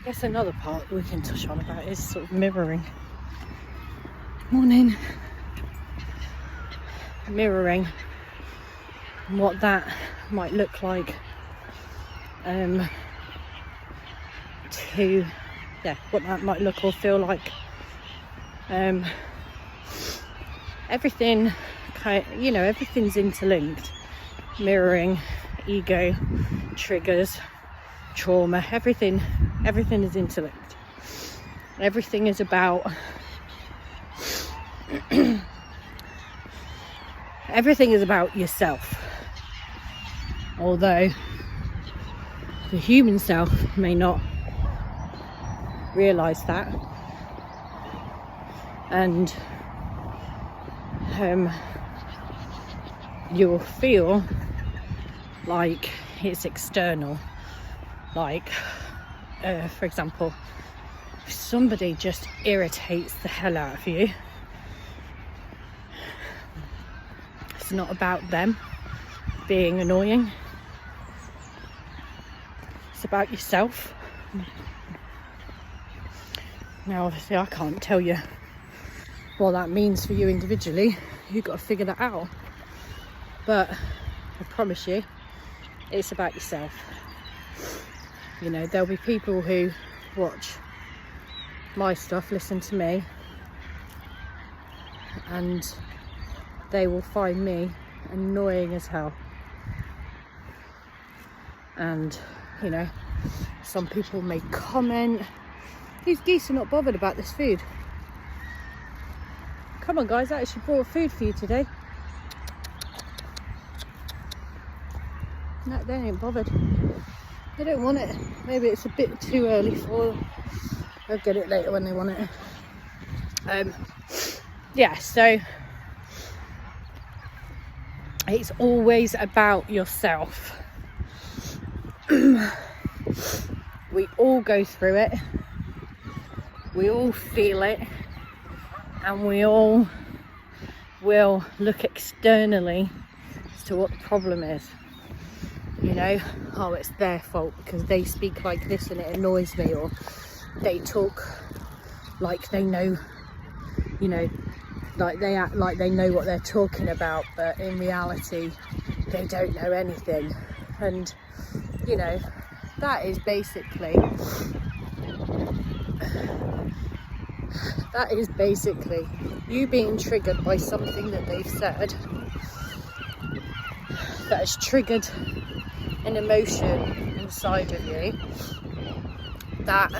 I guess another part we can touch on about is sort of mirroring. Morning. Mirroring, and what that might look like what that might look or feel like. Everything everything's interlinked. Mirroring, ego, triggers, trauma, everything is interlinked. Everything is about everything is about yourself, although the human self may not realize that, and you'll feel like it's external. Like, for example, if somebody just irritates the hell out of you, it's not about them being annoying, it's about yourself. Now obviously I can't tell you what that means for you individually, you've got to figure that out, but I promise you it's about yourself. You know, there'll be people who watch my stuff, listen to me, and they will find me annoying as hell. And, you know, some people may comment, these geese are not bothered about this food. Come on guys, I actually brought food for you today. No, they ain't bothered. They don't want it. Maybe it's a bit too early for them. They'll get it later when they want it. Yeah, so it's always about yourself. We all go through it. We all feel it. And we all will look externally as to what the problem is. You know, oh, it's their fault because they speak like this and it annoys me, or they talk like they know, you know, like they act like they know what they're talking about, but in reality they don't know anything. And, you know, that is basically you being triggered by something that they've said that has triggered an emotion inside of you that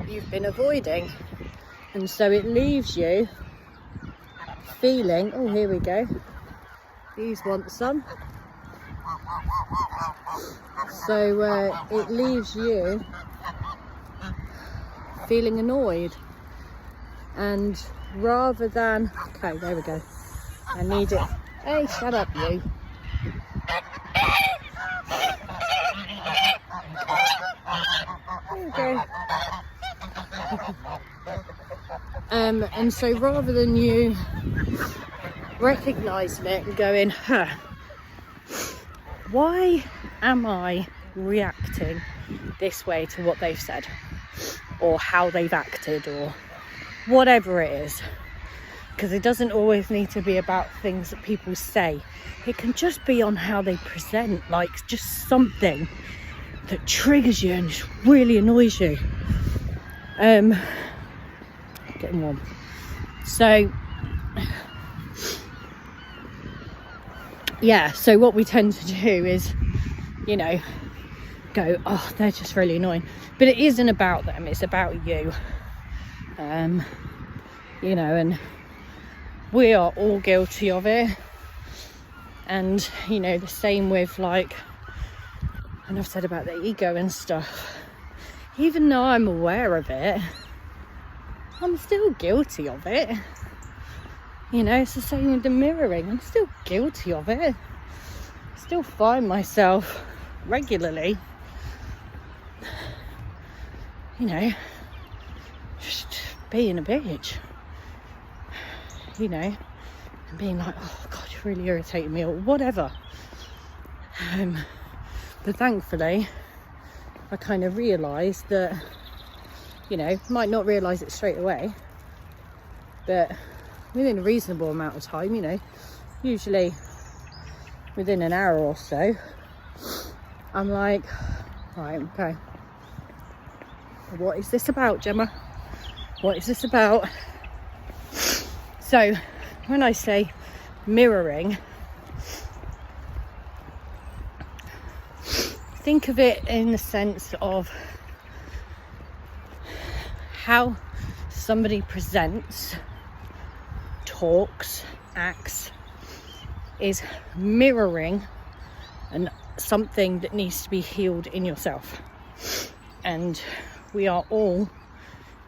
you've been avoiding, and so it leaves you feeling, oh, here we go, these want some, so it leaves you feeling annoyed. And rather than, okay, there we go, I need it. Hey, shut up you. There we go. And so rather than you recognising it and going, why am I reacting this way to what they've said, or how they've acted, or whatever it is, because it doesn't always need to be about things that people say. It can just be on how they present, like just something that triggers you and just really annoys you. Getting warm. So yeah, so what we tend to do is, you know, go, oh, they're just really annoying, but it isn't about them, it's about you. You know, and we are all guilty of it. And, you know, the same with, like, and I've said about the ego and stuff, even though I'm aware of it, I'm still guilty of it. You know, it's the same with the mirroring, I'm still guilty of it. I still find myself regularly, you know, just being a bitch, you know, and being like, oh God, you're really irritating me, or whatever. But thankfully, I kind of realised that, you know, might not realise it straight away, but within a reasonable amount of time, you know, usually within an hour or so, I'm like, right, okay, what is this about, Gemma? What is this about? So when I say mirroring, think of it in the sense of how somebody presents, talks, acts is mirroring and something that needs to be healed in yourself. And we are all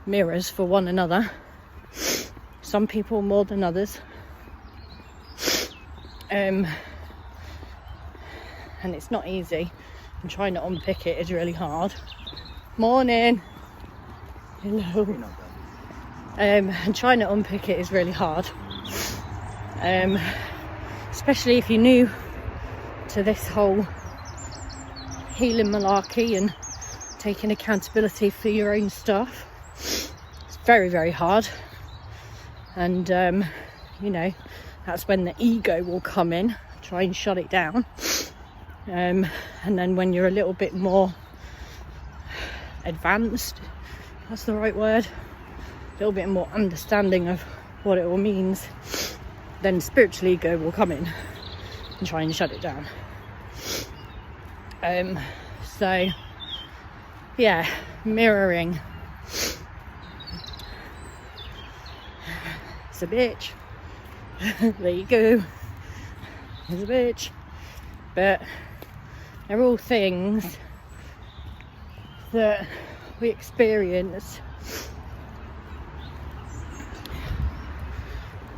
mirrors for one another, some people more than others, and it's not easy, and trying to unpick it is really hard. Morning. Hello. And trying to unpick it is really hard, especially if you're new to this whole healing malarkey and taking accountability for your own stuff. It's very, very hard, and you know, that's when the ego will come in, try and shut it down, and then when you're a little bit more advanced, that's the right word, a little bit more understanding of what it all means, then spiritual ego will come in and try and shut it down. So yeah, mirroring. It's a bitch. There you go. It's a bitch. But they're all things that we experience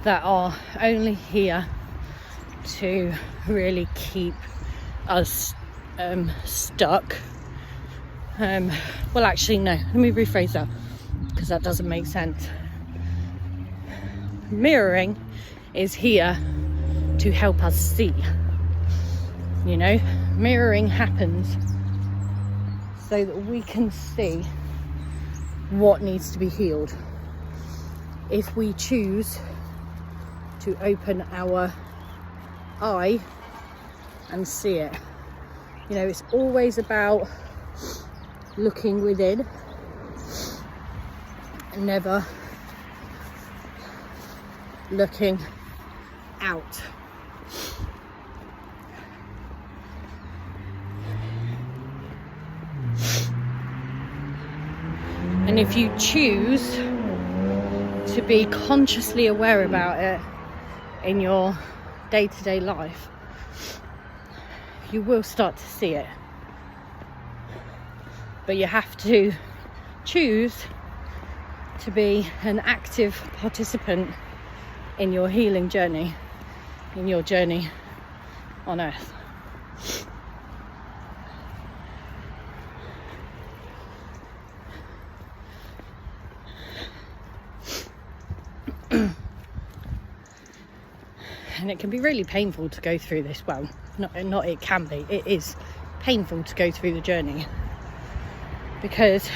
that are only here to really keep us stuck. Well, actually, no, let me rephrase that, because that doesn't make sense. Mirroring is here to help us see. You know, mirroring happens so that we can see what needs to be healed. If we choose to open our eye and see it. You know, it's always about looking within and never looking out. And if you choose to be consciously aware about it in your day-to-day life, you will start to see it. But you have to choose to be an active participant in your healing journey, in your journey on earth. And it can be really painful to go through this. Well, not it can be. It is painful to go through the journey, because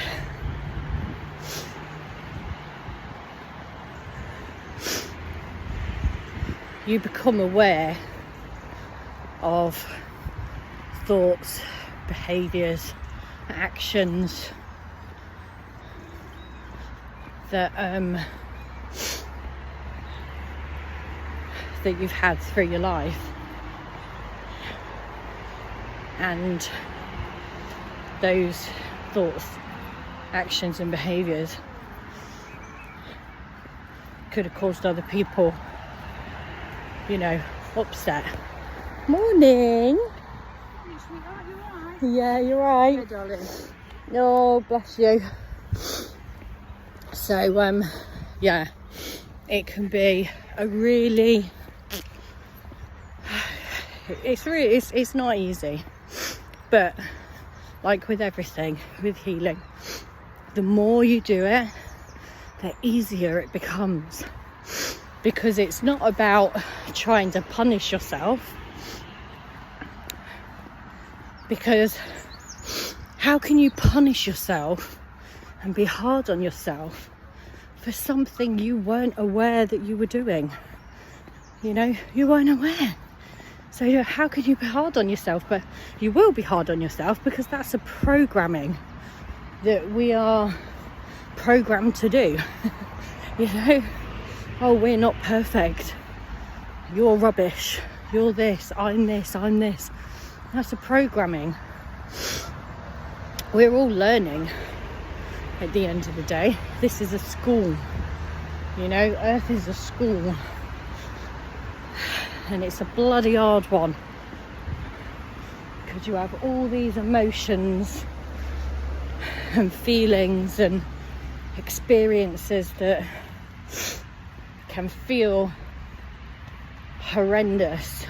you become aware of thoughts, behaviours, actions that that you've had through your life, and those thoughts, actions and behaviours could have caused other people, you know, upset. Morning. Hey, sweetheart, you alright? Yeah, you're right. Hey, darling. Oh, bless you. So yeah, it can be a really, it's not easy, but like with everything, with healing, the more you do it, the easier it becomes, because it's not about trying to punish yourself, because How can you punish yourself and be hard on yourself for something you weren't aware that you were doing? You know, you weren't aware. So how could you be hard on yourself? But you will be hard on yourself because that's a programming that we are programmed to do. You know, oh, we're not perfect. You're rubbish. You're this. I'm this. I'm this. That's a programming. We're all learning at the end of the day. This is a school. You know, Earth is a school. And it's a bloody hard one. Because you have all these emotions and feelings and experiences that can feel horrendous.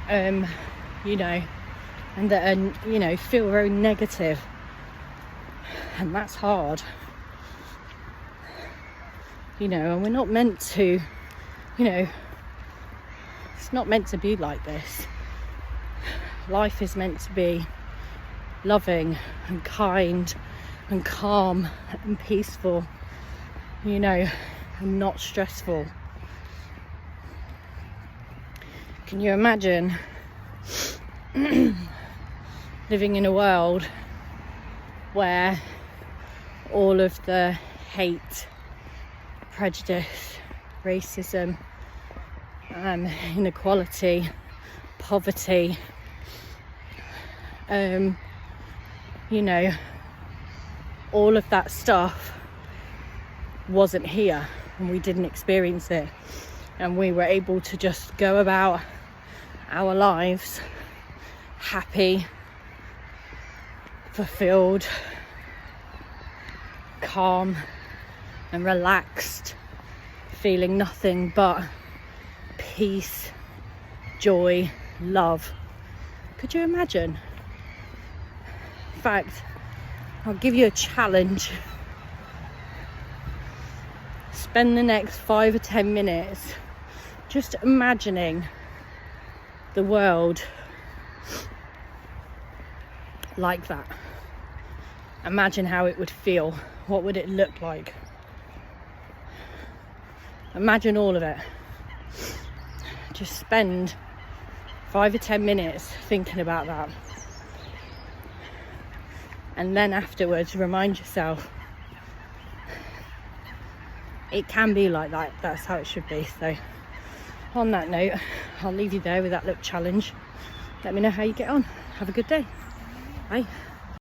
You know, and that are, you know, feel very negative. And that's hard. You know, and we're not meant to, you know, it's not meant to be like this. Life is meant to be loving and kind and calm and peaceful, you know, and not stressful. Can you imagine living in a world where all of the hate, prejudice, racism, inequality, poverty, you know, all of that stuff wasn't here and we didn't experience it, and we were able to just go about our lives happy, fulfilled, calm and relaxed, feeling nothing but peace, joy, love. Could you imagine? In fact, I'll give you a challenge. Spend the next 5 or 10 minutes just imagining the world like that. Imagine how it would feel. What would it look like? Imagine all of it. Just spend 5 or 10 minutes thinking about that. And then afterwards, remind yourself it can be like that. That's how it should be. So on that note, I'll leave you there with that little challenge. Let me know how you get on. Have a good day. Bye.